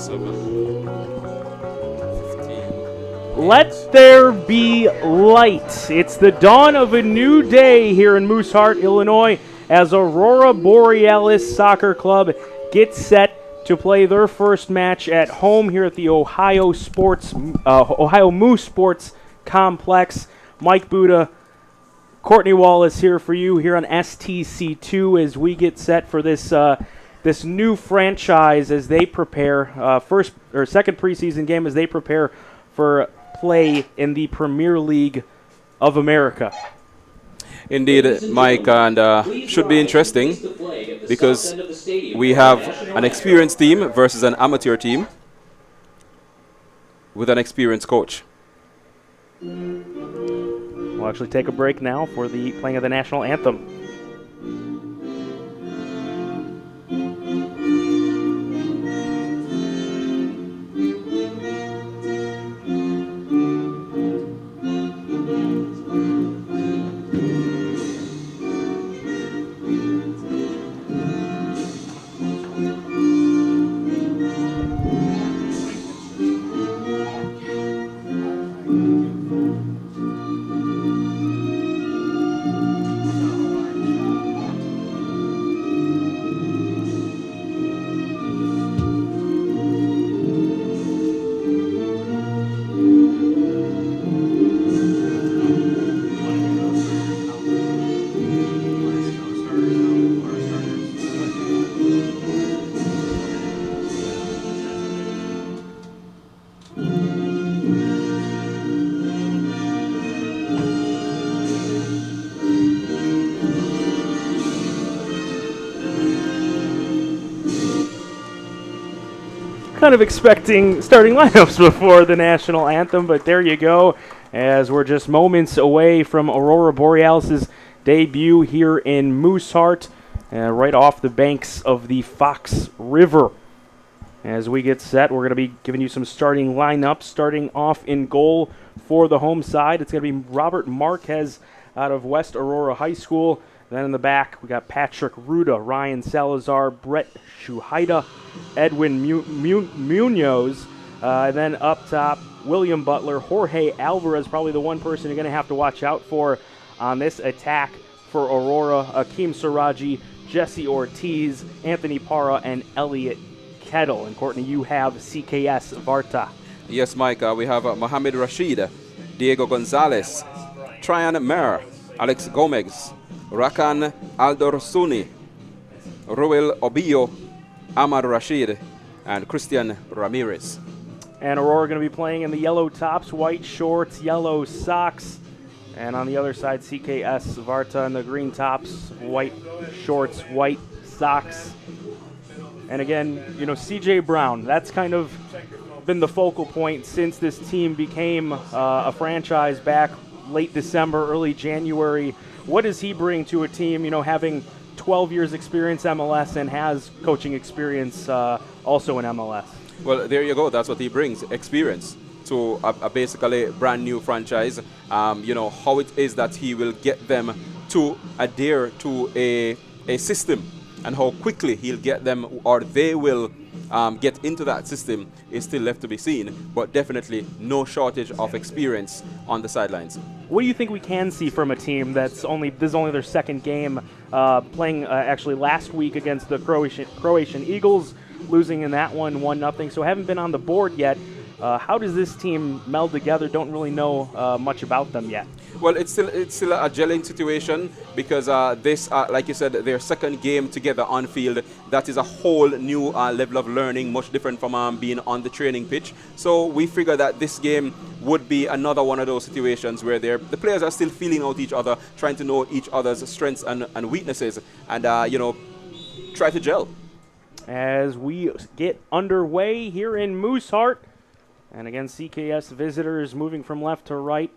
7, 15. Let there be light. It's the dawn of a new day here in Mooseheart, Illinois, as Aurora Borealis Soccer Club gets set to play their first match at home here at the Ohio Moose Sports Complex. Mike Buda, Courtney Wallace here for you here on STC2 as we get set for this this new franchise as they prepare second preseason game as they prepare for play in the Premier League of America. Indeed, Mike, and should be interesting because we have an experienced team versus an amateur team with an experienced coach. We'll actually take a break now for the playing of the national anthem. Kind of expecting starting lineups before the national anthem, but there you go, as we're just moments away from Aurora Borealis' debut here in Mooseheart, right off the banks of the Fox River. As we get set, we're going to be giving you some starting lineups. Starting off in goal for the home side, it's going to be Robert Marquez out of West Aurora High School. Then in the back, we got Patrick Ruda, Ryan Salazar, Brett Shuhaida, Edwin Munoz. Then up top, William Butler, Jorge Alvarez, probably the one person you're going to have to watch out for on this attack for Aurora. Akeem Siraji, Jesse Ortiz, Anthony Parra, and Elliot Kettle. And Courtney, you have C.K.S. Warta. Yes, Mike, we have Mohamed Rashid, Diego Gonzalez, Tryon Mer, Alex Gomez, Rakan Aldorsuni, Ruel Obio, Ahmad Rashid, and Christian Ramirez. And Aurora going to be playing in the yellow tops, white shorts, yellow socks. And on the other side, C.K.S. Warta in the green tops, white shorts, white socks. And again, you know, C.J. Brown, that's kind of been the focal point since this team became a franchise back late December, early January. What does he bring to a team, you know, having 12 years experience MLS and has coaching experience also in MLS? Well, there you go. That's what he brings, experience to a basically brand new franchise. You know, how it is that he will get them to adhere to a system and how quickly he'll get them or they will get into that system is still left to be seen, but definitely no shortage of experience on the sidelines. What do you think we can see from a team this is only their second game, playing actually last week against the Croatian Eagles, losing in that one 1-0, so haven't been on the board yet. How does this team meld together? Don't really know much about them yet. Well, it's still a gelling situation because this, like you said, their second game together on field. That is a whole new level of learning, much different from being on the training pitch. So we figure that this game would be another one of those situations where the players are still feeling out each other, trying to know each other's strengths and weaknesses, and you know, try to gel. As we get underway here in Mooseheart, and again, C.K.S. visitors moving from left to right.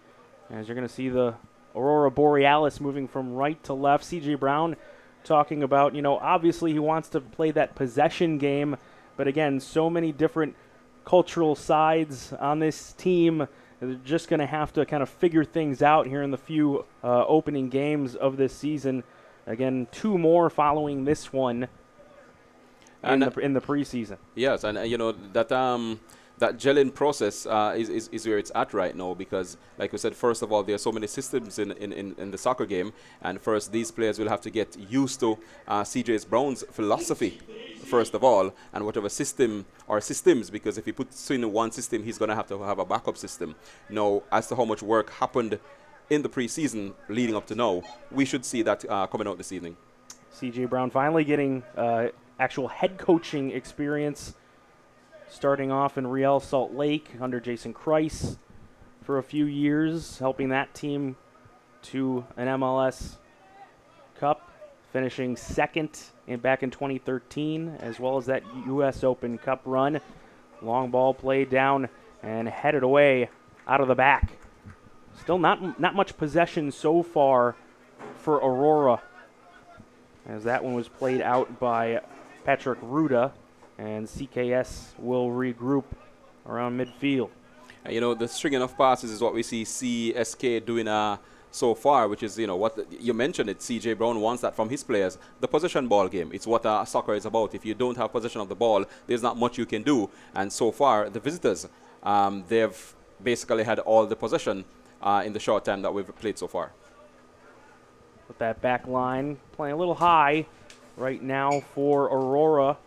As you're going to see the Aurora Borealis moving from right to left. C.J. Brown talking about, you know, obviously he wants to play that possession game. But again, so many different cultural sides on this team. They're just going to have to kind of figure things out here in the few opening games of this season. Again, 2 more following this one. in the preseason. Yes, and that gelling process is where it's at right now, because, like we said, first of all, there are so many systems in the soccer game, and first these players will have to get used to C.J. Brown's philosophy, first of all, and whatever system or systems, because if he puts in one system, he's going to have a backup system. Now, as to how much work happened in the preseason leading up to now, we should see that coming out this evening. C.J. Brown finally getting actual head coaching experience, starting off in Real Salt Lake under Jason Kreis for a few years, helping that team to an MLS Cup, finishing second back in 2013, as well as that U.S. Open Cup run. Long ball played down and headed away out of the back. Still not much possession so far for Aurora, as that one was played out by Patrick Ruda, and C.K.S. will regroup around midfield. The stringing of passes is what we see CSK doing so far, which is, what you mentioned it, C.J. Brown wants that from his players. The possession ball game, it's what soccer is about. If you don't have possession of the ball, there's not much you can do. And so far, the visitors, they've basically had all the possession in the short time that we've played so far. With that back line playing a little high right now for Aurora.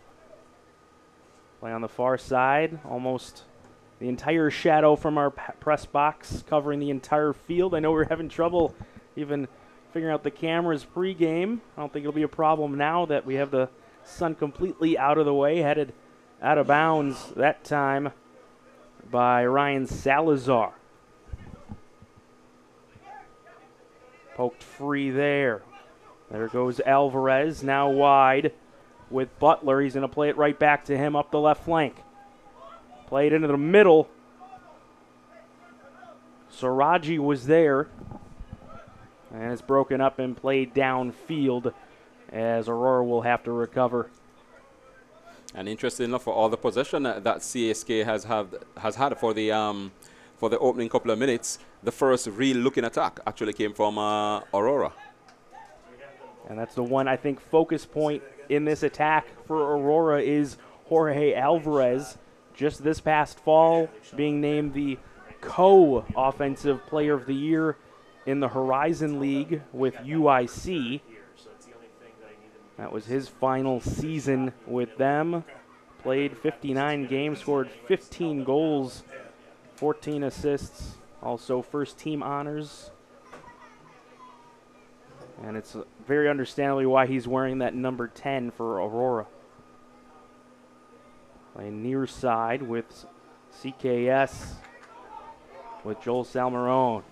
Play on the far side, almost the entire shadow from our press box covering the entire field. I know we're having trouble even figuring out the cameras pregame. I don't think it'll be a problem now that we have the sun completely out of the way, headed out of bounds that time by Ryan Salazar. Poked free there. There goes Alvarez, now wide with Butler. He's going to play it right back to him up the left flank. Played into the middle. Saraji was there. And it's broken up and played downfield as Aurora will have to recover. And interesting enough, for all the possession that CSK has had for the opening couple of minutes, the first real looking attack actually came from Aurora. And that's the one, I think, focus point in this attack for Aurora is Jorge Alvarez. Just this past fall, being named the co-offensive player of the year in the Horizon League with UIC. That was his final season with them. Played 59 games, scored 15 goals, 14 assists, also first team honors. And it's very understandably why he's wearing that number 10 for Aurora. Playing near side with C.K.S. with Joel Salmarone.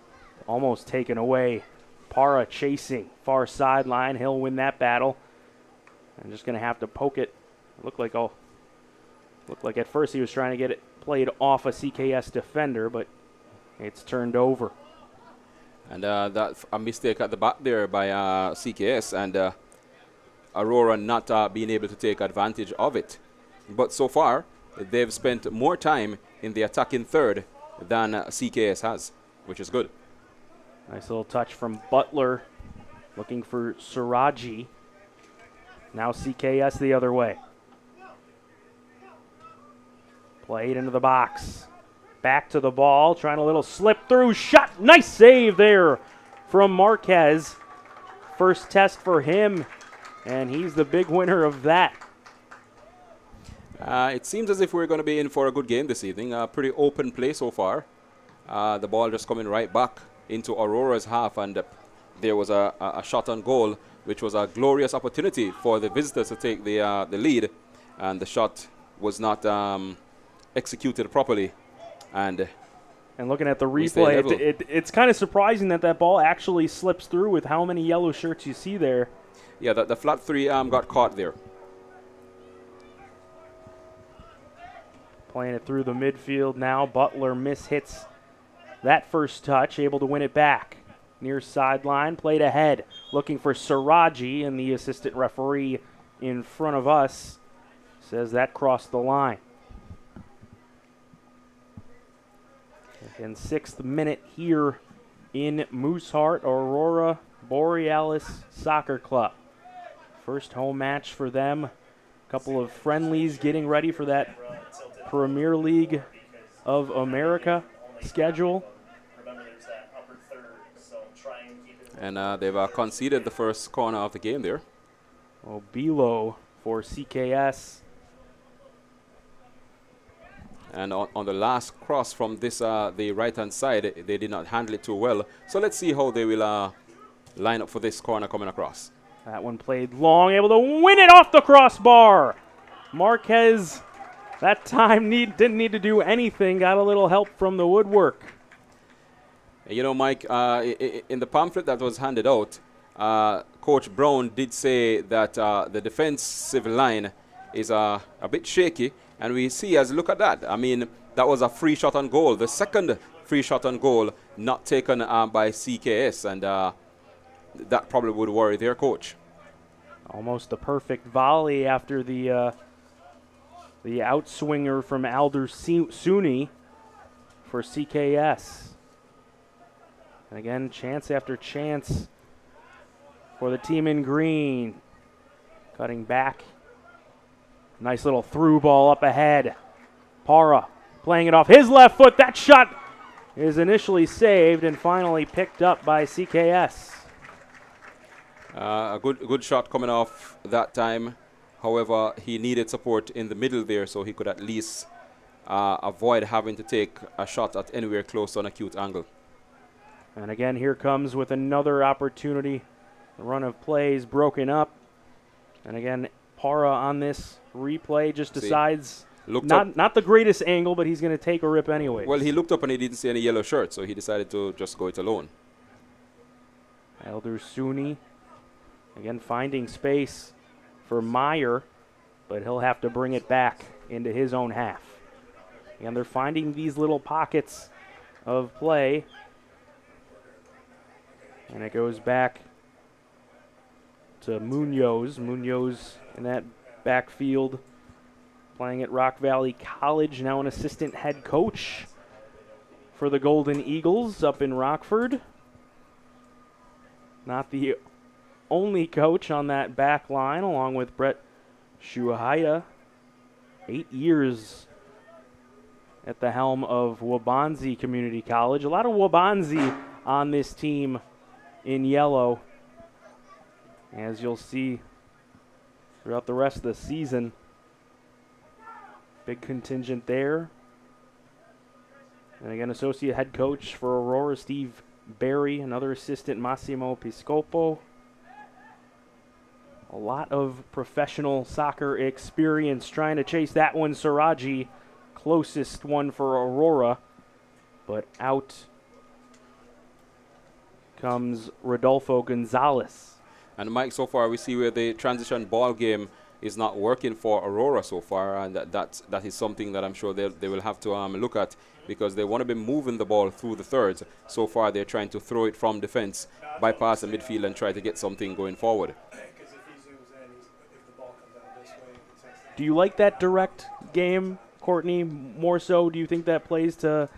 Almost taken away. Para chasing far sideline. He'll win that battle. And just going to have to poke it. Looked like at first he was trying to get it played off a C.K.S. defender, but it's turned over. And that's a mistake at the back there by C.K.S. and Aurora not being able to take advantage of it. But so far, they've spent more time in the attacking third than C.K.S. has, which is good. Nice little touch from Butler, looking for Saraji. Now C.K.S. the other way. Played into the box. Back to the ball, trying a little slip through shot. Nice save there from Marquez. First test for him, and he's the big winner of that. It seems as if we're going to be in for a good game this evening. Pretty open play so far. The ball just coming right back into Aurora's half, and there was a shot on goal, which was a glorious opportunity for the visitors to take the lead, and the shot was not executed properly. And looking at the replay, it's kind of surprising that ball actually slips through with how many yellow shirts you see there. Yeah, the flat three got caught there. Playing it through the midfield now. Butler mishits that first touch, able to win it back. Near sideline, played ahead. Looking for Saraji, and the assistant referee in front of us says that crossed the line. In 6th minute here in Mooseheart, Aurora Borealis Soccer Club. First home match for them couple of friendlies getting ready for that Premier League of America schedule. And they've conceded the first corner of the game there. Obilo for C.K.S. And on the last cross from this the right-hand side, they did not handle it too well. So let's see how they will line up for this corner coming across. That one played long, able to win it off the crossbar. Marquez, that time didn't need to do anything, got a little help from the woodwork. You know, Mike, in the pamphlet that was handed out, Coach Brown did say that the defensive line is a bit shaky. And we see, as look at that, I mean, that was a free shot on goal. The second free shot on goal not taken by C.K.S. And that probably would worry their coach. Almost a perfect volley after the outswinger from Alder Suni for C.K.S. And again, chance after chance for the team in green. Cutting back. Nice little through ball up ahead. Para playing it off his left foot. That shot is initially saved and finally picked up by C.K.S. A good shot coming off that time. However, he needed support in the middle there so he could at least avoid having to take a shot at anywhere close to an acute angle. And again, here comes with another opportunity. The run of plays broken up. And again, Para on this replay just decides not the greatest angle, but he's going to take a rip anyway. Well, he looked up and he didn't see any yellow shirt, so he decided to just go it alone. Elder Suni, again, finding space for Meyer, but he'll have to bring it back into his own half. And they're finding these little pockets of play. And it goes back to Munoz. Munoz in that backfield, playing at Rock Valley College, now an assistant head coach for the Golden Eagles up in Rockford. Not the only coach on that back line, along with Brett Shuhaya. 8 years at the helm of Wabanzi Community College. A lot of Wabanzi on this team in yellow, as you'll see throughout the rest of the season. Big contingent there. And again, associate head coach for Aurora, Steve Barry, another assistant, Massimo Piscopo. A lot of professional soccer experience trying to chase that one. Siraji, closest one for Aurora, but out comes Rodolfo Gonzalez. And Mike, so far we see where the transition ball game is not working for Aurora so far, and that is something that I'm sure they will have to look at, because they want to be moving the ball through the thirds. So far they're trying to throw it from defense, bypass the midfield, and try to get something going forward. Do you like that direct game, Courtney, more so? Do you think that plays to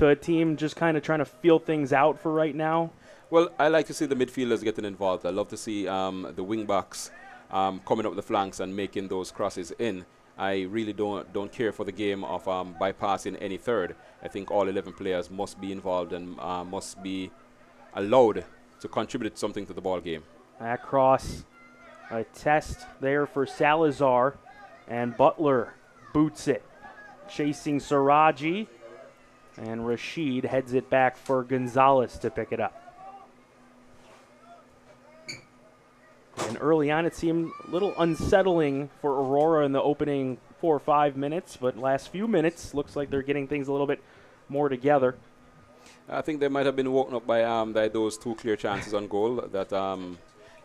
a team just kind of trying to feel things out for right now? Well, I like to see the midfielders getting involved. I love to see the wing backs coming up the flanks and making those crosses in. I really don't care for the game of bypassing any third. I think all 11 players must be involved and must be allowed to contribute something to the ball game. That cross, a test there for Salazar, and Butler boots it, chasing Siraji, and Rashid heads it back for Gonzalez to pick it up. And early on, it seemed a little unsettling for Aurora in the opening 4 or 5 minutes, but last few minutes, looks like they're getting things a little bit more together. I think they might have been woken up by those 2 clear chances on goal that,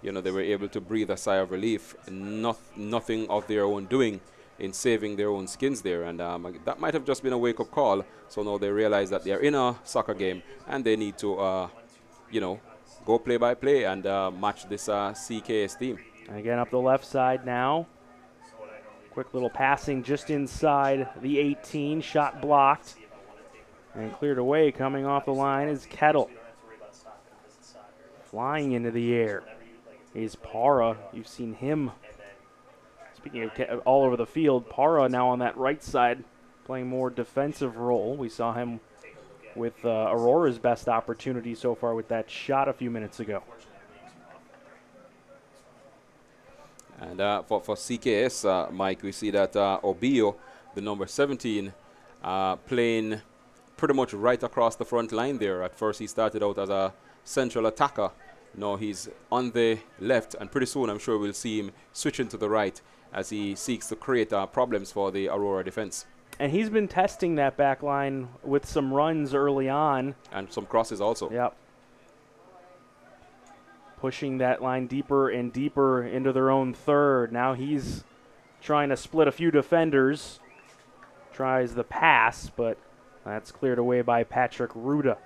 they were able to breathe a sigh of relief. Nothing of their own doing in saving their own skins there, and that might have just been a wake-up call. So now they realize that they're in a soccer game and they need to, go play by play and match this C.K.S. team. And again, up the left side now. Quick little passing just inside the 18. Shot blocked and cleared away. Coming off the line is Kettle. Flying into the air is Para. You've seen him. He's speaking of all over the field, Para now on that right side playing more defensive role. We saw him with Aurora's best opportunity so far with that shot a few minutes ago. And for C.K.S., Mike, we see that Obio, the number 17, playing pretty much right across the front line there. At first he started out as a central attacker. Now he's on the left, and pretty soon I'm sure we'll see him switching to the right as he seeks to create problems for the Aurora defense. And he's been testing that back line with some runs early on. And some crosses also. Yep. Pushing that line deeper and deeper into their own third. Now he's trying to split a few defenders. Tries the pass, but that's cleared away by Patrick Ruda.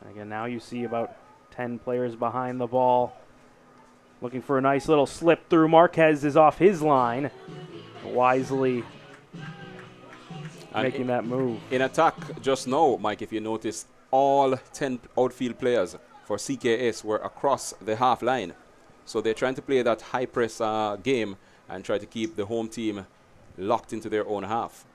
Again, now you see about 10 players behind the ball. Looking for a nice little slip through. Marquez is off his line. Wisely making that move. In attack just now, Mike, if you notice, all 10 outfield players for C.K.S. were across the half line. So they're trying to play that high press game and try to keep the home team locked into their own half.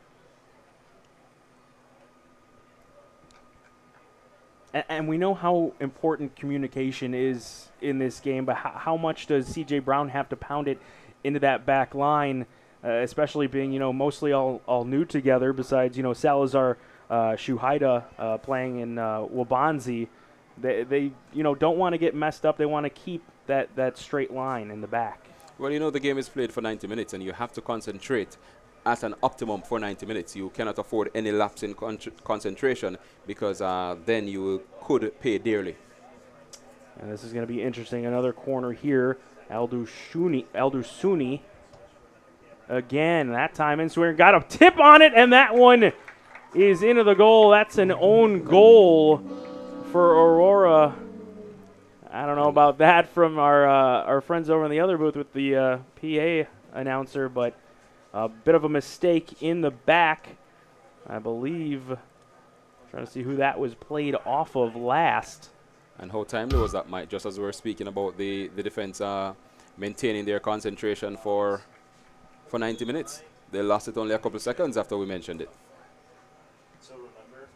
And we know how important communication is in this game, but how much does C.J. Brown have to pound it into that back line, especially being, mostly all new together besides, Salazar, Shuhaida playing in Wabanzi. They don't want to get messed up. They want to keep that straight line in the back. Well, the game is played for 90 minutes, and you have to concentrate at an optimum for 90 minutes. You cannot afford any lapse in concentration because then you could pay dearly. And this is going to be interesting. Another corner here. Aldusuni again, that time in swing. Got a tip on it, and that one is into the goal. That's an own goal for Aurora. I don't know about that from our friends over in the other booth with the PA announcer, but a bit of a mistake in the back, I believe. Trying to see who that was played off of last. And how timely was that, Mike? Just as we were speaking about the defense maintaining their concentration for 90 minutes. They lost it only a couple of seconds after we mentioned it. So remember,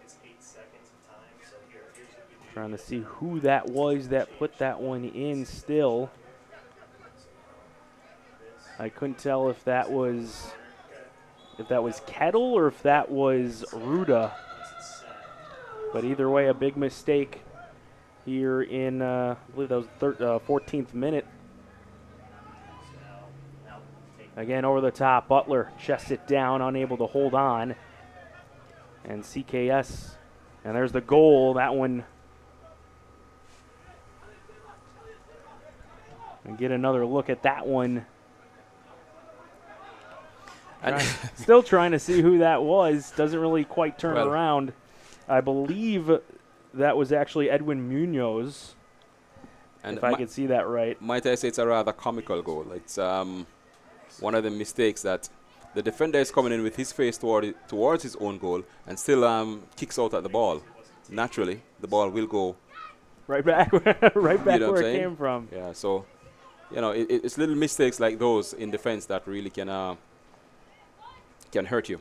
it's 8 seconds of time. So here's what we do. Trying to see who that was that put that one in still. I couldn't tell if that was Kettle or if that was Ruda. But either way, a big mistake here in, I believe that was 14th minute. Again, over the top, Butler chests it down, unable to hold on. And C.K.S., and there's the goal. That one. And get another look at that one. Still trying to see who that was. Doesn't really quite turn around. I believe that was actually Edwin Munoz, and if I could see that right. Might I say it's a rather comical goal. It's one of the mistakes that the defender is coming in with his face towards his own goal and still kicks out at the ball. Naturally, the ball will go right back where it came from. Yeah, so, it's little mistakes like those in defense that really can hurt you.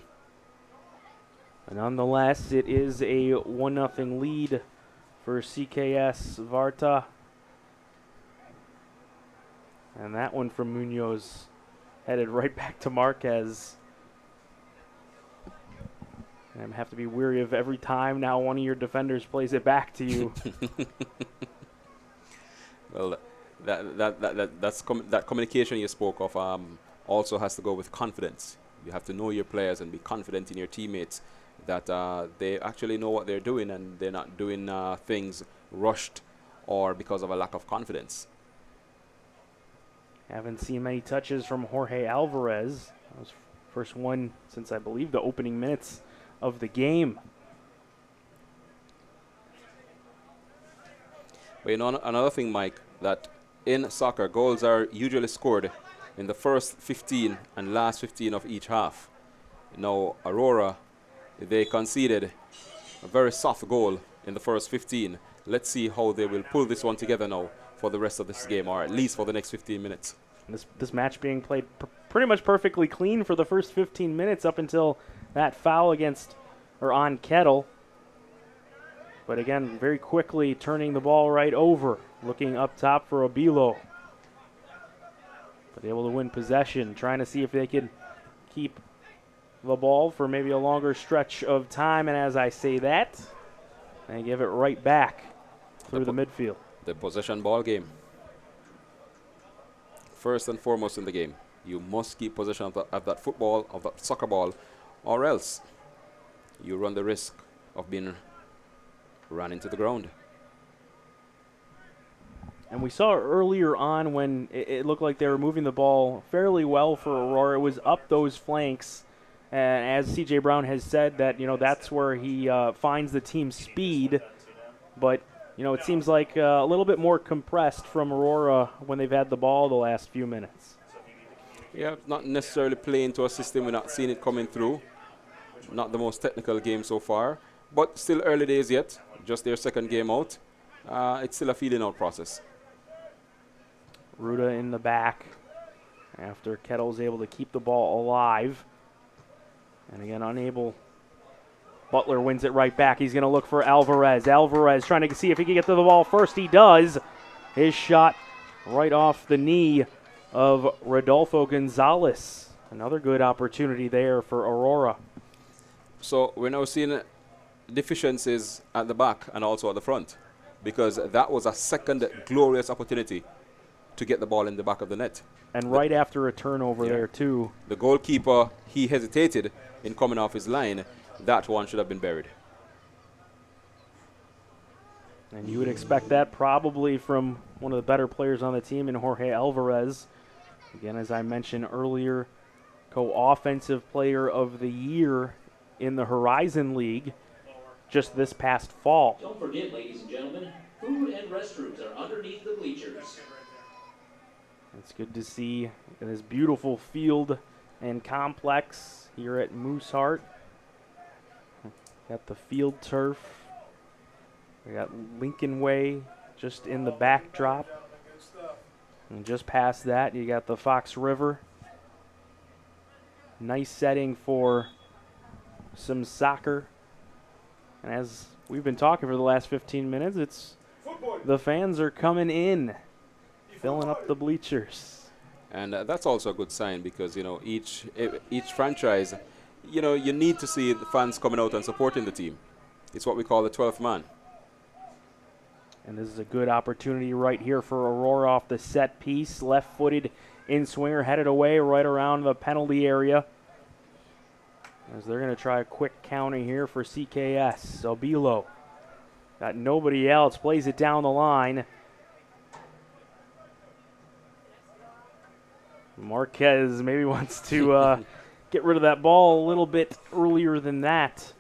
Nonetheless, it is a 1-0 lead for C.K.S. Warta. And that one from Munoz headed right back to Marquez. And I have to be weary of every time now one of your defenders plays it back to you. Well, that communication you spoke of also has to go with confidence. You have to know your players and be confident in your teammates that they actually know what they're doing and they're not doing things rushed or because of a lack of confidence. Haven't seen many touches from Jorge Alvarez. That was first one since, I believe, the opening minutes of the game. But another thing, Mike, that in soccer, goals are usually scored in the first 15 and last 15 of each half. Now, Aurora, they conceded a very soft goal in the first 15, let's see how they will pull this one together now for the rest of this game, or at least for the next 15 minutes. This match being played pretty much perfectly clean for the first 15 minutes up until that foul on Kettle. But again, very quickly turning the ball right over, looking up top for Obilo. But able to win possession, trying to see if they can keep the ball for maybe a longer stretch of time. And as I say that, they give it right back through the midfield. The possession ball game. First and foremost in the game, you must keep possession of that football, of that soccer ball, or else you run the risk of being run into the ground. And we saw earlier on when it looked like they were moving the ball fairly well for Aurora. It was up those flanks. And as C.J. Brown has said, that that's where he finds the team's speed. But it seems like a little bit more compressed from Aurora when they've had the ball the last few minutes. Yeah, not necessarily playing to a system. We're not seeing it coming through. Not the most technical game so far, but still early days yet. Just their second game out. It's still a feeling out process. Ruda in the back after Kettle's able to keep the ball alive. And again, unable. Butler wins it right back. He's going to look for Alvarez. Alvarez trying to see if he can get to the ball first. He does. His shot right off the knee of Rodolfo Gonzalez. Another good opportunity there for Aurora. So we're now seeing deficiencies at the back and also at the front, because that was a second glorious opportunity to get the ball in the back of the net. And right after a turnover there, too. The goalkeeper, he hesitated in coming off his line. That one should have been buried. And you would expect that probably from one of the better players on the team in Jorge Alvarez. Again, as I mentioned earlier, co-offensive player of the year in the Horizon League just this past fall. Don't forget, ladies and gentlemen, food and restrooms are underneath the bleachers. It's good to see this beautiful field and complex here at Mooseheart. Got the field turf. We got Lincoln Way just in the backdrop. And just past that, you got the Fox River. Nice setting for some soccer. And as we've been talking for the last 15 minutes, the fans are coming in, filling up the bleachers. And that's also a good sign, because each franchise, you need to see the fans coming out and supporting the team. It's what we call the 12th man. And this is a good opportunity right here for Aurora off the set piece. Left-footed in-swinger headed away right around the penalty area. As they're going to try a quick counter here for C.K.S. Obilo got nobody else, plays it down the line. Marquez maybe wants to get rid of that ball a little bit earlier than that.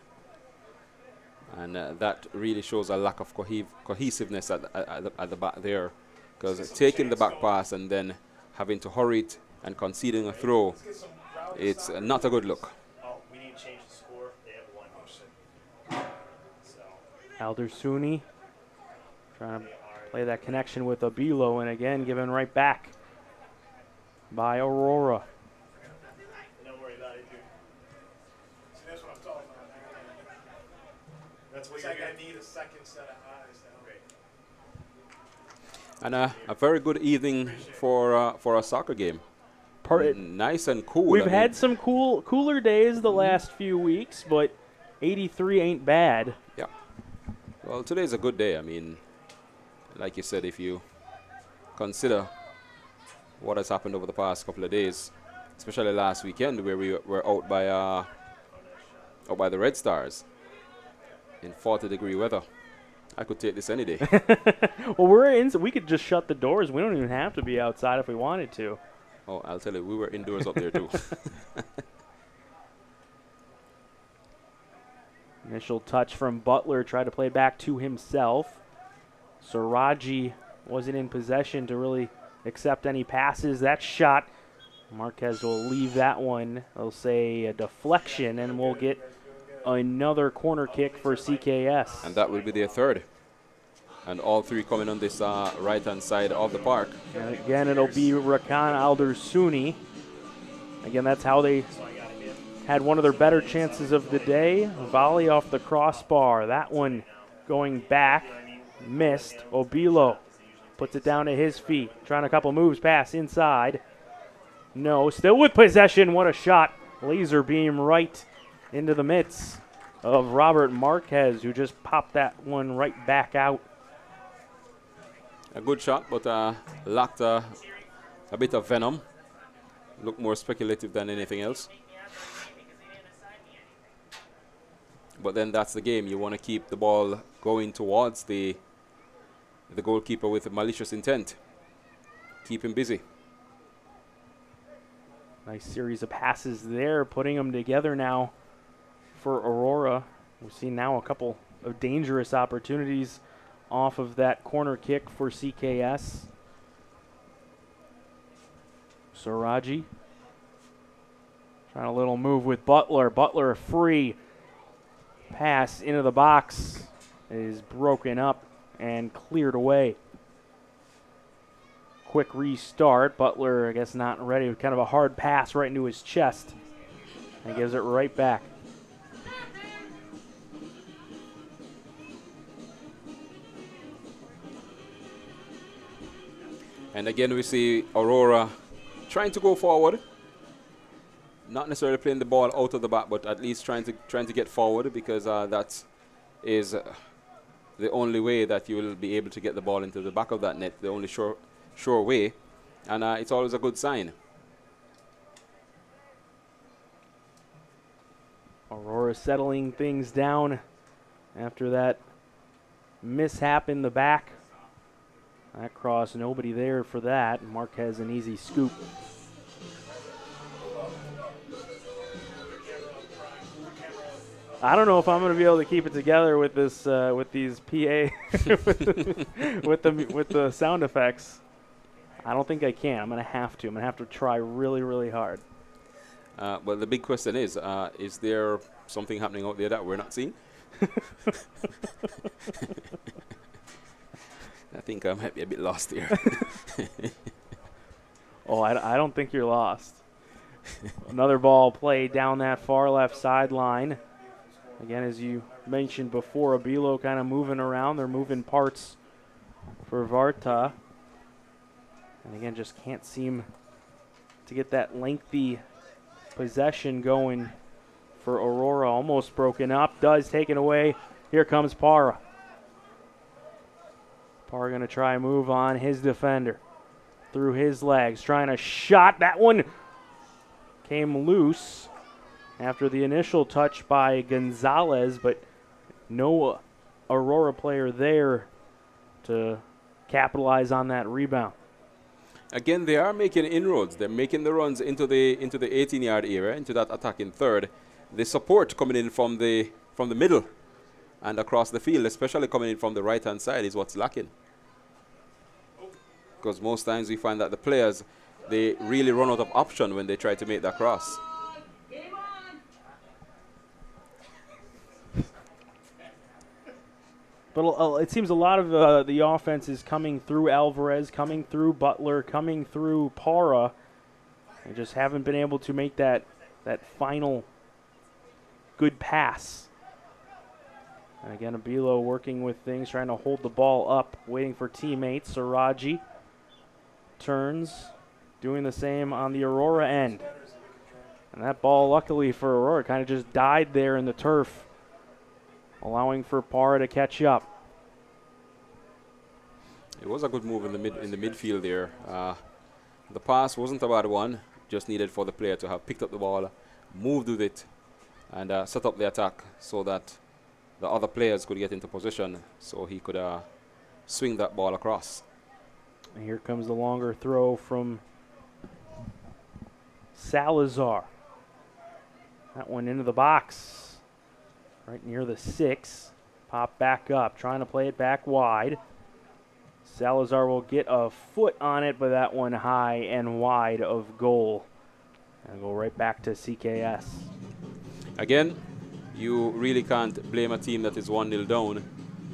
And that really shows a lack of cohesiveness at the back there, because taking the back pass and then having to hurry it and conceding a throw, it's not a good look. Oh, we need to change the score. They have one. Aldersuni trying to play that connection with Obilo, and again given right back by Aurora. Don't worry about it, dude. See, that's what I'm talking about. That's what you're going to need, a second set of eyes. And a very good evening for a soccer game. Nice and cool. We've had some cooler days the last few weeks, but 83 ain't bad. Yeah. Well, today's a good day. I mean, like you said, if you consider what has happened over the past couple of days, especially last weekend where we were out by the Red Stars in 40-degree weather. I could take this any day. Well, we could just shut the doors. We don't even have to be outside if we wanted to. Oh, I'll tell you, we were indoors up there too. Initial touch from Butler, tried to play back to himself. Saraji wasn't in possession to really accept any passes. That shot, Marquez will leave that one. They'll say a deflection, and we'll get another corner kick for C.K.S. And that will be their third. And all three coming on this right-hand side of the park. And again, it'll be Rakan Aldersuni. Again, that's how they had one of their better chances of the day. Volley off the crossbar. That one going back. Missed. Obilo puts it down to his feet. Trying a couple moves. Pass inside. No. Still with possession. What a shot. Laser beam right into the midst of Robert Marquez, who just popped that one right back out. A good shot, but lacked a bit of venom. Looked more speculative than anything else. But then that's the game. You want to keep the ball going towards the goalkeeper with malicious intent. Keep him busy. Nice series of passes there, putting them together now for Aurora. We've seen now a couple of dangerous opportunities off of that corner kick for C.K.S. Saraji trying a little move with Butler. Butler free. Pass into the box is broken up and cleared away. Quick restart. Butler, I guess, not ready. Kind of a hard pass right into his chest. And gives it right back. And again, we see Aurora trying to go forward. Not necessarily playing the ball out of the back, but at least trying to get forward, because that is the only way that you will be able to get the ball into the back of that net. The only sure way, and it's always a good sign. Aurora settling things down after that mishap in the back. That cross, nobody there for that. Marquez an easy scoop. I don't know if I'm going to be able to keep it together with this, with these PA, with the sound effects. I don't think I can. I'm going to have to. I'm going to have to try really, really hard. Well, the big question is there something happening out there that we're not seeing? I think I might be a bit lost here. Oh, I don't think you're lost. Another ball played down that far left sideline. Again, as you mentioned before, Abilo kind of moving around. They're moving parts for Warta. And again, just can't seem to get that lengthy possession going for Aurora. Almost broken up. Does taken away. Here comes Parra. Parra going to try and move on his defender. Through his legs. Trying a shot. That one came loose after the initial touch by Gonzalez, but no Aurora player there to capitalize on that rebound. Again, they are making inroads. They're making the runs into the 18-yard area, into that attacking third. The support coming in from the middle and across the field, especially coming in from the right-hand side, is what's lacking. Because most times we find that the players, they really run out of option when they try to make that cross. But it seems a lot of the offense is coming through Alvarez, coming through Butler, coming through Parra. They just haven't been able to make that final good pass. And again, Abilo working with things, trying to hold the ball up, waiting for teammates. Saraji turns, doing the same on the Aurora end. And that ball, luckily for Aurora, kind of just died there in the turf, allowing for Parra to catch up. It was a good move in the midfield there. The pass wasn't a bad one. Just needed for the player to have picked up the ball, moved with it, and set up the attack so that the other players could get into position so he could swing that ball across. And here comes the longer throw from Salazar. That one into the box, right near the 6. Pop back up, trying to play it back wide. Salazar will get a foot on it, but that one high and wide of goal. And go right back to C.K.S. Again, you really can't blame a team that is 1-0 down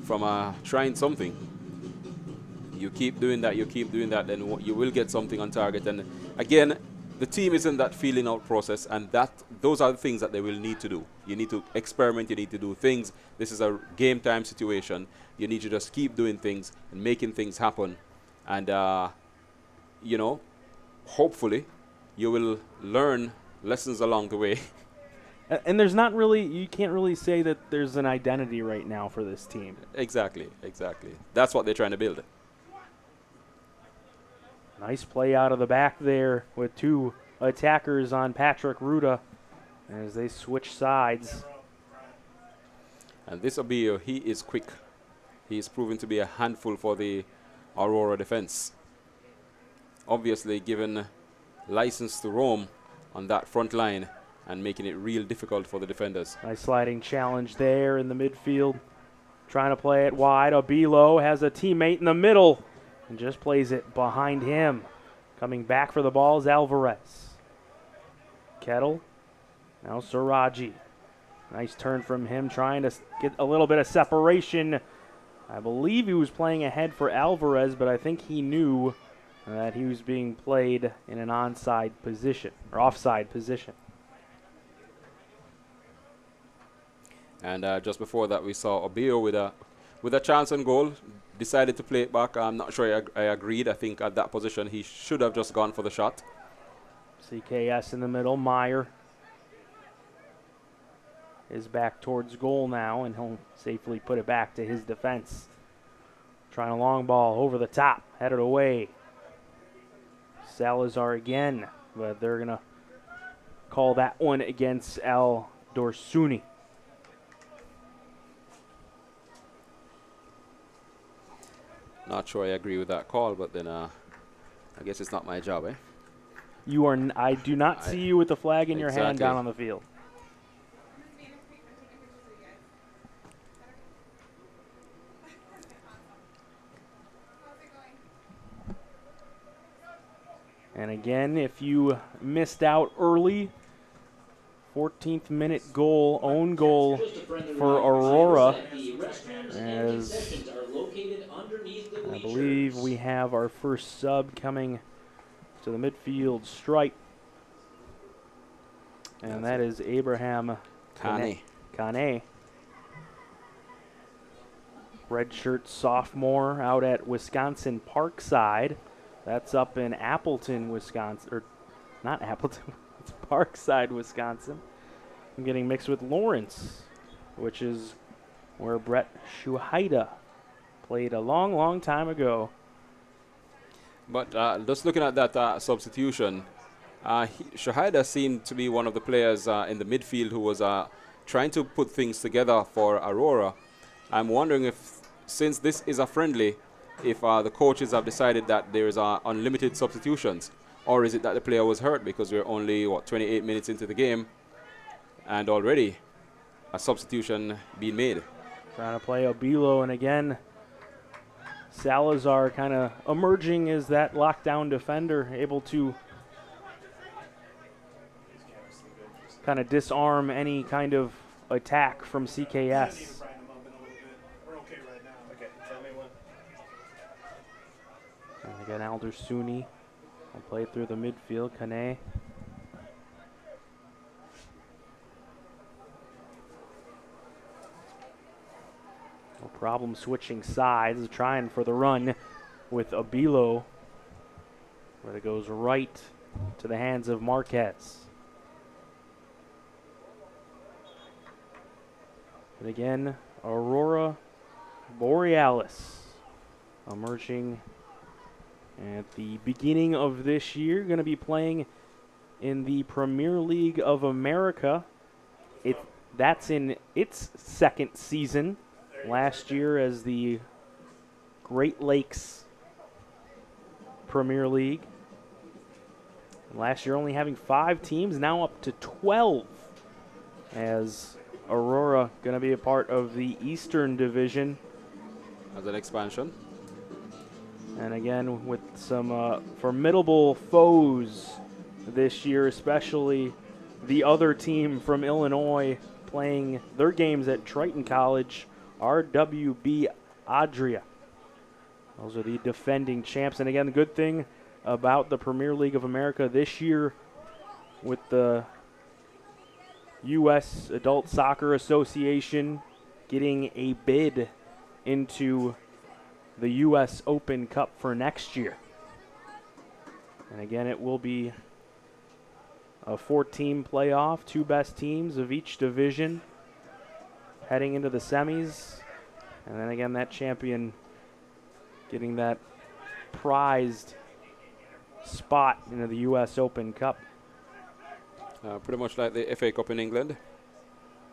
from trying something. You keep doing that, then you will get something on target. And again, the team is in that feeling out process, and those are the things that they will need to do. You need to experiment, you need to do things. This is a game time situation. You need to just keep doing things and making things happen. And, you know, hopefully you will learn lessons along the way. And there's not really, you can't really say that there's an identity right now for this team. Exactly. That's what they're trying to build. Nice play out of the back there with two attackers on Patrick Ruda as they switch sides. And this Obio, he is quick. He is proven to be a handful for the Aurora defense. Obviously given license to roam on that front line and making it real difficult for the defenders. Nice sliding challenge there in the midfield. Trying to play it wide. Obilo has a teammate in the middle and just plays it behind him. Coming back for the ball is Alvarez. Kettle. Now Siraji. Nice turn from him, trying to get a little bit of separation. I believe he was playing ahead for Alvarez, but I think he knew that he was being played in an onside position, or offside position. And just before that, we saw Obio with a chance on goal. Decided to play it back. I'm not sure I agreed. I think at that position he should have just gone for the shot. C.K.S. in the middle. Meyer is back towards goal now, and he'll safely put it back to his defense. Trying a long ball over the top, headed away. Salazar again, but they're going to call that one against Al Dorsuni. Not sure I agree with that call, but then I guess it's not my job, eh? You are. I do not see you with the flag in your hand down on the field. And again, if you missed out early, 14th minute goal, own goal for Aurora, as I believe we have our first sub coming to the midfield stripe, and that is Abraham Kane. Redshirt sophomore out at Wisconsin Parkside. That's up in Appleton, Wisconsin, or not Appleton, it's Parkside, Wisconsin. I'm getting mixed with Lawrence, which is where Brett Shuhaida played a long, long time ago. But just looking at that substitution, Shuhaida seemed to be one of the players in the midfield who was trying to put things together for Aurora. I'm wondering if, since this is a friendly, if the coaches have decided that there is unlimited substitutions, or is it that the player was hurt because we're only 28 minutes into the game and already a substitution being made. Trying to play Obilo, and again Salazar kind of emerging as that lockdown defender, able to kind of disarm any kind of attack from C.K.S. And again, Aldersuni will play it through the midfield. Kane. No problem switching sides, trying for the run with Obilo, but it goes right to the hands of Marquez. And again, Aurora Borealis emerging at the beginning of this year, going to be playing in the Premier League of America. That's in its second season. Last year as the Great Lakes Premier League. Last year only having 5 teams, now up to 12. As Aurora going to be a part of the Eastern Division. As an expansion. And again, with some formidable foes this year, especially the other team from Illinois playing their games at Triton College, RWB Adria. Those are the defending champs. And again, the good thing about the Premier League of America this year with the U.S. Adult Soccer Association getting a bid into the U.S. Open Cup for next year. And again, it will be a 4-team playoff, 2 best teams of each division heading into the semis. And then again, that champion getting that prized spot into the U.S. Open Cup. Pretty much like the FA Cup in England,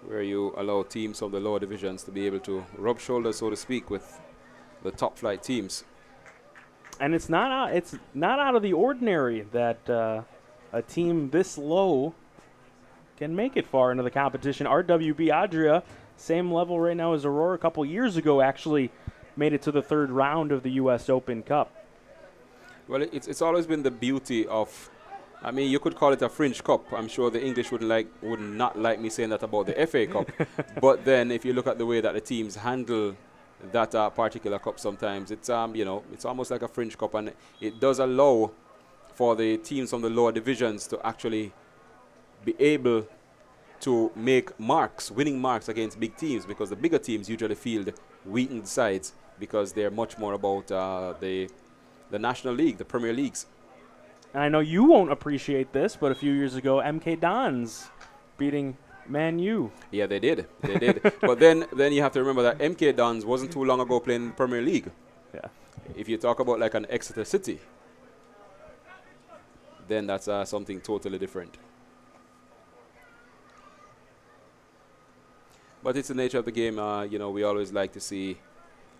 where you allow teams from the lower divisions to be able to rub shoulders, so to speak, with the top flight teams. And it's not out of the ordinary that a team this low can make it far into the competition. RWB Adria, same level right now as Aurora, a couple years ago actually made it to the 3rd round of the U.S. Open Cup. Well, it's always been the beauty of, I mean, you could call it a fringe cup. I'm sure the English would not like me saying that about the FA Cup. But then if you look at the way that the teams handle that particular cup sometimes, it's it's almost like a fringe cup, and it does allow for the teams from the lower divisions to actually be able to make marks, winning marks against big teams, because the bigger teams usually field weakened sides because they're much more about the National League, the Premier Leagues. And I know you won't appreciate this, but a few years ago, MK Dons beating Man U. Yeah, they did. They did. But then you have to remember that MK Dons wasn't too long ago playing in the Premier League. Yeah. If you talk about like an Exeter City, then that's something totally different. But it's the nature of the game. We always like to see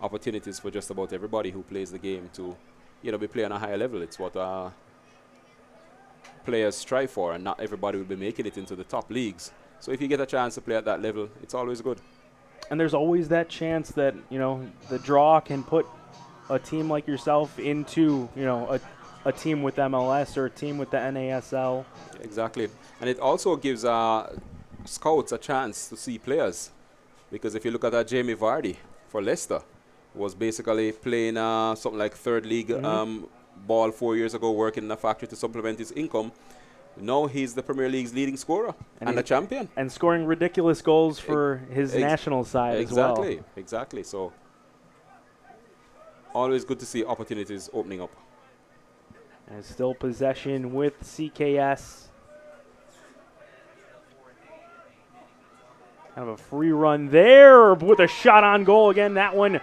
opportunities for just about everybody who plays the game to, be playing on a higher level. It's what players strive for, and not everybody will be making it into the top leagues. So if you get a chance to play at that level, it's always good. And there's always that chance that, the draw can put a team like yourself into, a team with MLS or a team with the NASL. Exactly. And it also gives scouts a chance to see players. Because if you look at that, Jamie Vardy for Leicester was basically playing something like 3rd league ball 4 years ago, working in a factory to supplement his income. Now he's the Premier League's leading scorer and a champion. And scoring ridiculous goals for his national side as well. Exactly. So always good to see opportunities opening up. And still possession with C.K.S. Kind of a free run there with a shot on goal again. That one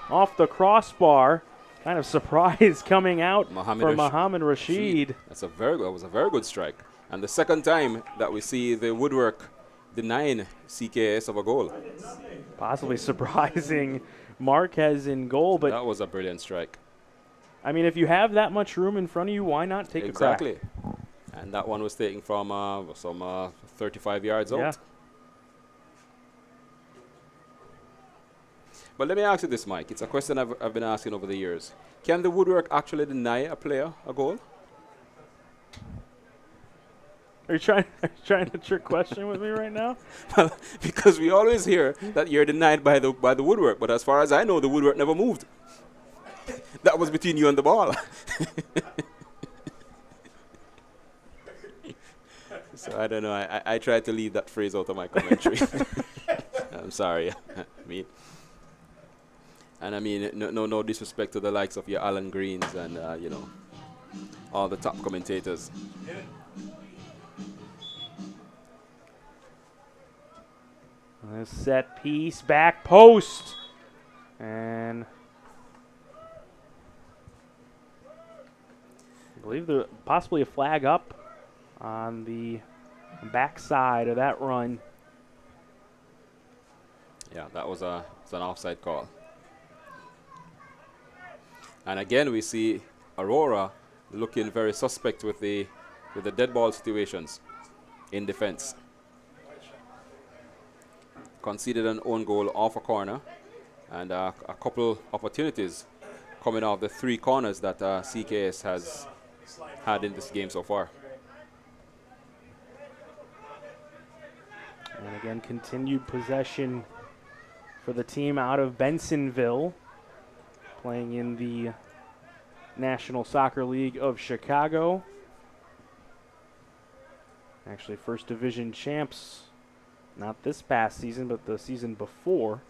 off the crossbar. Kind of surprise coming out for Mohammed Rashid. That was a very good strike. And the second time that we see the woodwork denying C.K.S. of a goal. Possibly surprising Marquez in goal, but that was a brilliant strike. I mean, if you have that much room in front of you, why not take a crack? Exactly. And that one was taken from some 35 yards out. But let me ask you this, Mike. It's a question I've been asking over the years. Can the woodwork actually deny a player a goal? Are you trying to trick question with me right now? Well, because we always hear that you're denied by the woodwork, but as far as I know, the woodwork never moved. That was between you and the ball. So I don't know. I tried to leave that phrase out of my commentary. I'm sorry. I mean, no disrespect to the likes of your Alan Greens and all the top commentators. A set piece, back post, and I believe there's possibly a flag up on the backside of that run. Yeah, that was an offside call. And again, we see Aurora looking very suspect with the dead ball situations in defense. Conceded an own goal off a corner, and a couple opportunities coming off the 3 corners that C.K.S. has had in this game so far. And again, continued possession for the team out of Bensonville, playing in the National Soccer League of Chicago. Actually, First Division champs, not this past season, but the season before.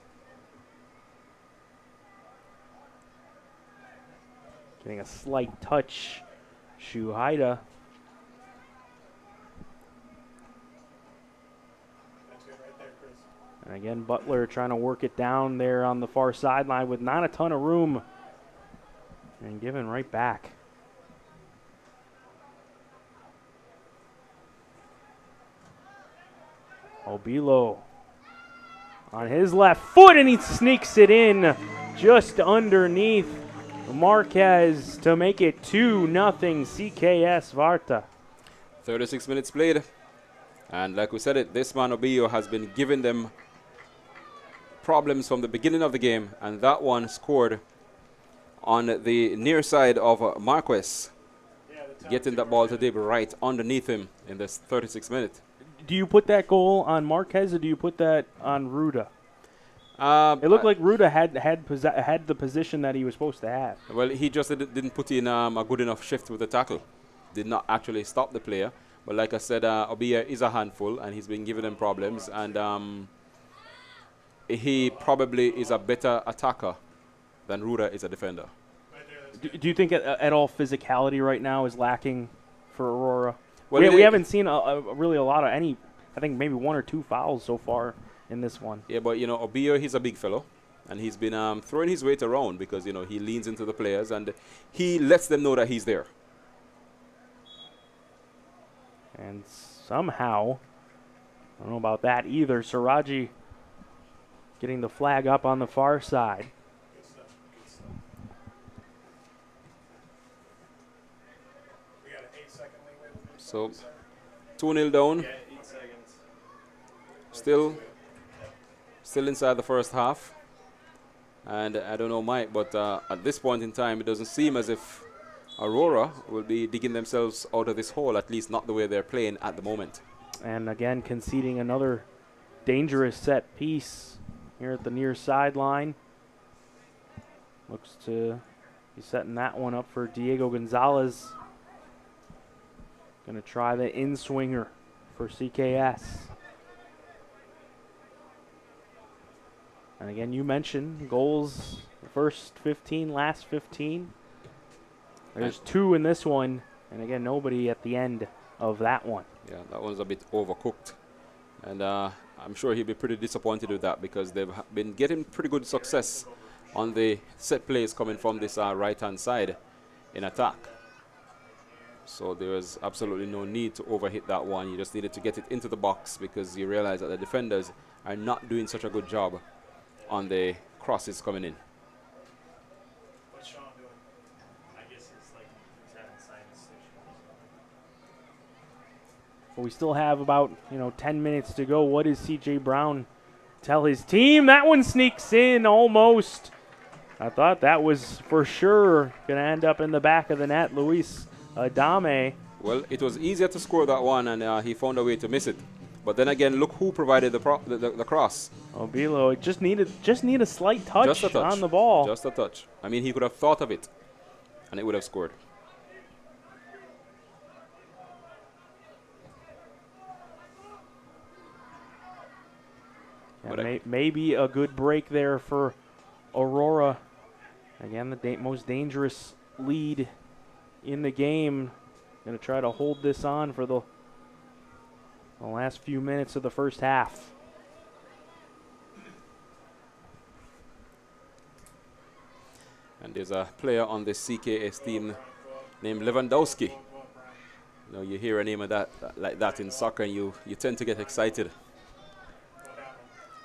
Getting a slight touch, Shuhaida. And again, Butler trying to work it down there on the far sideline with not a ton of room. And giving right back. Obilo on his left foot, and he sneaks it in just underneath Marquez to make it 2-0 C.K.S. Warta. 36 minutes played. And like we said, this man Obio has been giving them problems from the beginning of the game. And that one scored on the near side of Marquez, getting that ball to Dib right underneath him in this 36 minutes. Do you put that goal on Marquez or do you put that on Ruda? It looked like Ruda had the position that he was supposed to have. Well, he just didn't put in a good enough shift with the tackle. Did not actually stop the player. But like I said, Obia is a handful, and he's been giving them problems. And he probably is a better attacker than Ruda is a defender. Do you think at all physicality right now is lacking for Aurora? Well, we haven't seen really a lot of any. I think maybe 1 or 2 fouls so far in this one. Yeah, but, you know, Obio, he's a big fellow. And he's been throwing his weight around because, you know, he leans into the players and he lets them know that he's there. And somehow, I don't know about that either, Siraji getting the flag up on the far side. So, 2-0 down. Yeah, 8 seconds. Still inside the first half. And I don't know, Mike, but at this point in time, it doesn't seem as if Aurora will be digging themselves out of this hole, at least not the way they're playing at the moment. And again, conceding another dangerous set piece here at the near sideline. Looks to be setting that one up for Diego Gonzalez. Going to try the in-swinger for C.K.S. And again, you mentioned goals, the first 15, last 15. There's 2 in this one, and again, nobody at the end of that one. Yeah, that one's a bit overcooked. And I'm sure he'll be pretty disappointed with that because they've been getting pretty good success on the set plays coming from this right-hand side in attack. So there was absolutely no need to overhit that one. You just needed to get it into the box because you realize that the defenders are not doing such a good job on the crosses coming in. What's Sean doing? I guess it's like he's having sinus issues. But we still have about 10 minutes to go. What does C.J. Brown tell his team? That one sneaks in almost. I thought that was for sure going to end up in the back of the net. Luis Adame. Well, it was easier to score that one, and he found a way to miss it. But then again, look who provided the cross. Obilo just need a slight touch on the ball. Just a touch. I mean, he could have thought of it, and it would have scored. Yeah, maybe a good break there for Aurora. Again, the most dangerous lead in the game. Going to try to hold this on for the last few minutes of the first half. And there's a player on the C.K.S. team named Lewandowski. You know, you hear a name of like that in soccer, and you tend to get excited,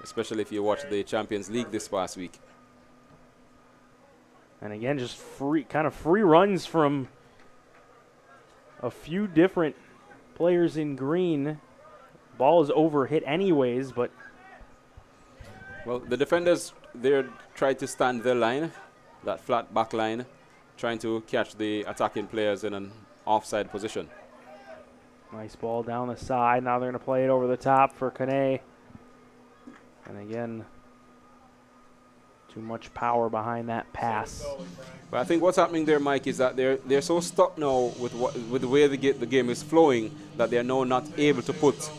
especially if you watch the Champions League this past week. And again, just free runs from a few different players in green. Ball is overhit anyways, but well, the defenders there tried to stand their line, that flat back line, trying to catch the attacking players in an offside position. Nice ball down the side. Now they're going to play it over the top for Kane. And again, Too much power behind that pass. But I think what's happening there, Mike, is that they're so stuck now with the way the game is flowing that they're now not able to put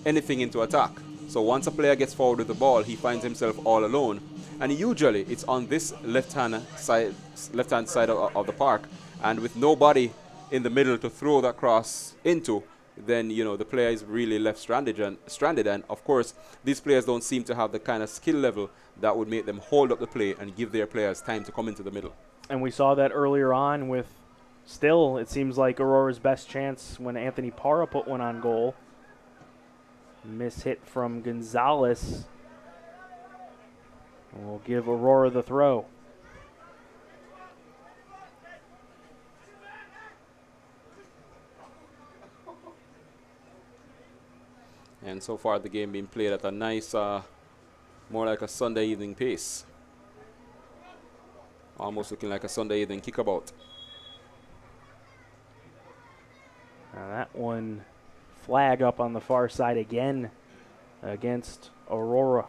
anything into attack. So once a player gets forward with the ball, he finds himself all alone, and usually it's on this left-hand side of the park, and with nobody in the middle to throw that cross into, then the player is really left stranded. And of course, these players don't seem to have the kind of skill level that would make them hold up the play and give their players time to come into the middle. And we saw that earlier on with, still, it seems like Aurora's best chance when Anthony Parra put one on goal. Miss hit from Gonzalez. And we'll give Aurora the throw. And so far the game being played at a nice, more like a Sunday evening pace. Almost looking like a Sunday evening kickabout. Now that one, flag up on the far side again against Aurora.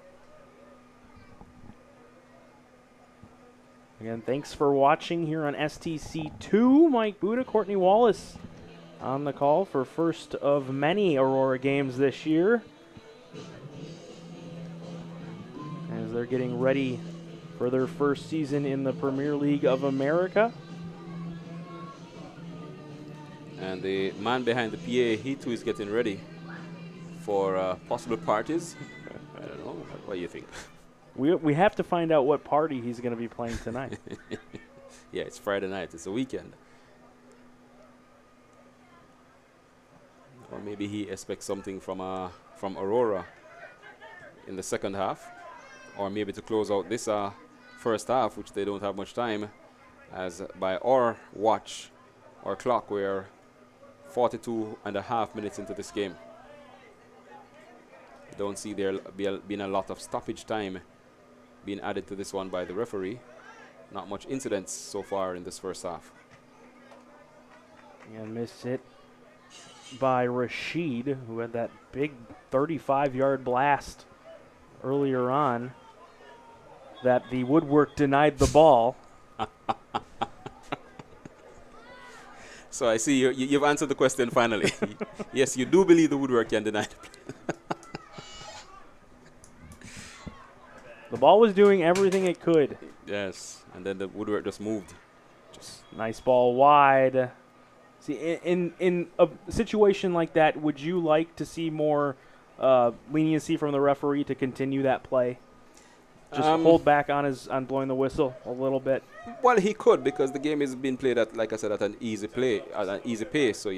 Again, thanks for watching here on STC2. Mike Buda, Courtney Wallace on the call for first of many Aurora games this year, as they're getting ready for their first season in the Premier League of America. And the man behind the PA, he too is getting ready for possible parties. I don't know. What do you think? We have to find out what party he's going to be playing tonight. Yeah, it's Friday night. It's a weekend. Or maybe he expects something from Aurora in the second half, or maybe to close out this first half, which they don't have much time, as by our watch, our clock, we're 42.5 minutes into this game. Don't see there being a lot of stoppage time being added to this one by the referee. Not much incidents so far in this first half. And missed it by Rashid, who had that big 35-yard blast earlier on that the woodwork denied the ball. So I see you've answered the question finally. Yes, you do believe the woodwork can deny the play. The ball was doing everything it could. Yes, and then the woodwork just moved. Nice ball wide. See, in a situation like that, would you like to see more leniency from the referee to continue that play? Just hold back on blowing the whistle a little bit. Well, he could, because the game is being played at, like I said, at an easy pace. So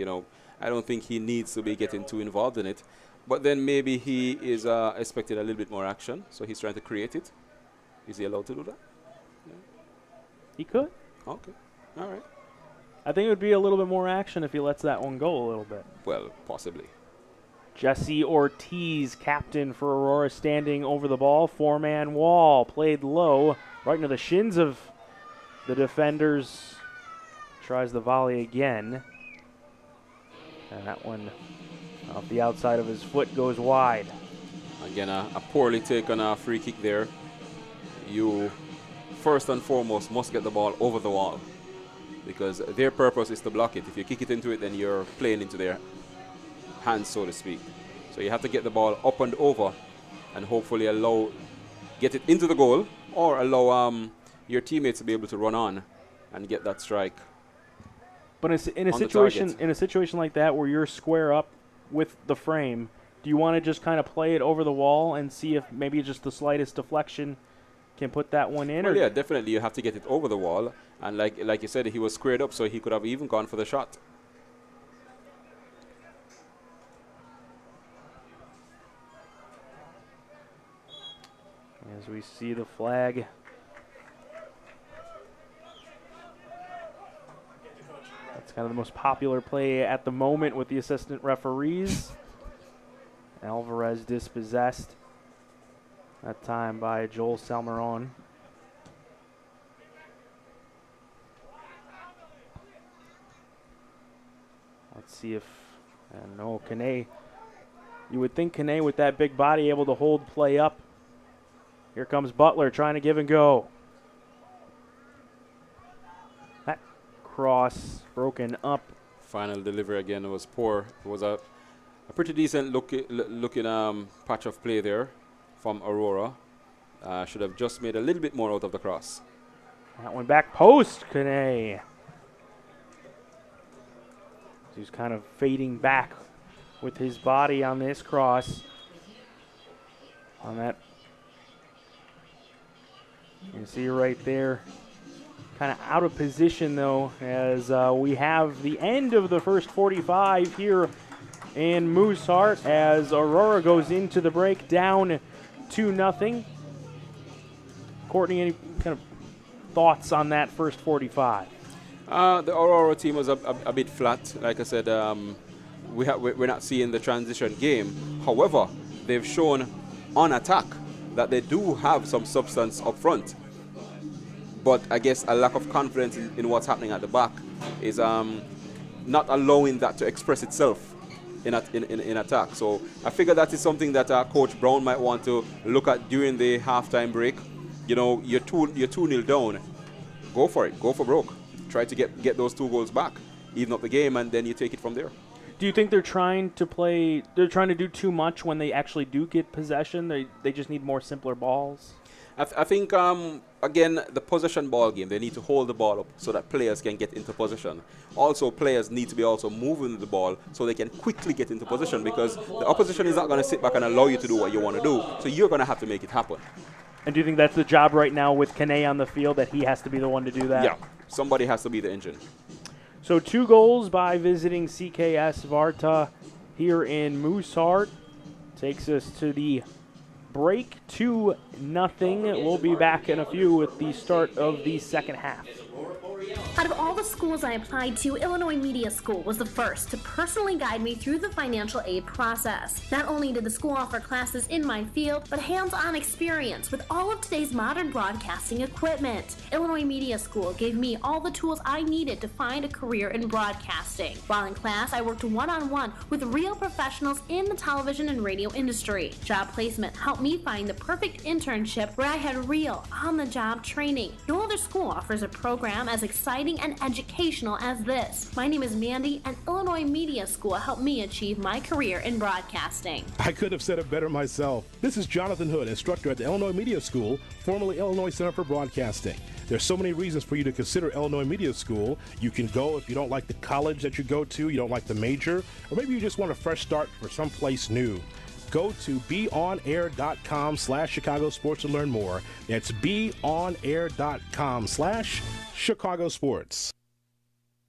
I don't think he needs to be getting too involved in it. But then maybe he is expecting a little bit more action, so he's trying to create it. Is he allowed to do that? Yeah. He could. Okay. All right. I think it would be a little bit more action if he lets that one go a little bit. Well, possibly. Jesse Ortiz, captain for Aurora, standing over the ball. Four-man wall, played low, right into the shins of the defenders. Tries the volley again. And that one off the outside of his foot goes wide. Again, a poorly taken free kick there. You, first and foremost, must get the ball over the wall, because their purpose is to block it. If you kick it into it, then you're playing into their hands, so to speak. So you have to get the ball up and over, and hopefully get it into the goal, or allow your teammates to be able to run on and get that strike. But in a situation like that, where you're square up with the frame, do you want to just kind of play it over the wall and see if maybe just the slightest deflection can put that one in? Well, yeah, definitely. You have to get it over the wall, and like you said, he was squared up, so he could have even gone for the shot. As we see the flag. That's kind of the most popular play at the moment with the assistant referees. Alvarez dispossessed that time by Joel Salmeron. Let's see if, no, Kane. You would think Kane with that big body able to hold play up Here comes Butler trying to give and go. That cross broken up. Final delivery again was poor. It was a pretty decent looking patch of play there from Aurora. Should have just made a little bit more out of the cross. That one back post, Kane. He's kind of fading back with his body on this cross. On that, you can see right there, kind of out of position though, as we have the end of the first 45 here in Mooseheart as Aurora goes into the break down 2-0. Courtney, any kind of thoughts on that first 45? The Aurora team was a bit flat. Like I said, we're not seeing the transition game. However, they've shown on attack that they do have some substance up front. But I guess a lack of confidence in what's happening at the back is not allowing that to express itself in attack. So I figure that is something that Coach Brown might want to look at during the halftime break. You know, you're 2-0 down. Go for it. Go for broke. Try to get those 2 goals back, even up the game, and then you take it from there. Do you think they're trying to do too much when they actually do get possession? They just need more simpler balls? I think, again, the possession ball game, they need to hold the ball up so that players can get into position. Also, players need to be also moving the ball so they can quickly get into position, because the opposition is not going to sit back and allow you to do what you want to do. So you're going to have to make it happen. And do you think that's the job right now with Kane on the field, that he has to be the one to do that? Yeah, somebody has to be the engine. So 2 goals by visiting C.K.S. Warta here in Mooseheart. Takes us to the break, 2-0. We'll be back in a few with the start of the second half. Out of all the schools I applied to, Illinois Media School was the first to personally guide me through the financial aid process. Not only did the school offer classes in my field, but hands-on experience with all of today's modern broadcasting equipment. Illinois Media School gave me all the tools I needed to find a career in broadcasting. While in class, I worked one-on-one with real professionals in the television and radio industry. Job placement helped me find the perfect internship where I had real, on-the-job training. No other school offers a program as exciting and educational as this. My name is Mandy, and Illinois Media School helped me achieve my career in broadcasting. I could have said it better myself. This is Jonathan Hood, instructor at the Illinois Media School, formerly Illinois Center for Broadcasting. There's so many reasons for you to consider Illinois Media School. You can go if you don't like the college that you go to, you don't like the major, or maybe you just want a fresh start for someplace new. Go to beonair.com/Chicago Sports to learn more. That's beonair.com/Chicago Sports.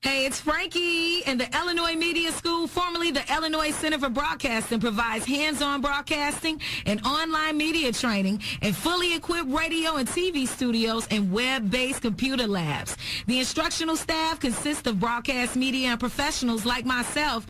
Hey, it's Frankie, and the Illinois Media School, formerly the Illinois Center for Broadcasting, provides hands-on broadcasting and online media training and fully equipped radio and TV studios and web-based computer labs. The instructional staff consists of broadcast media and professionals like myself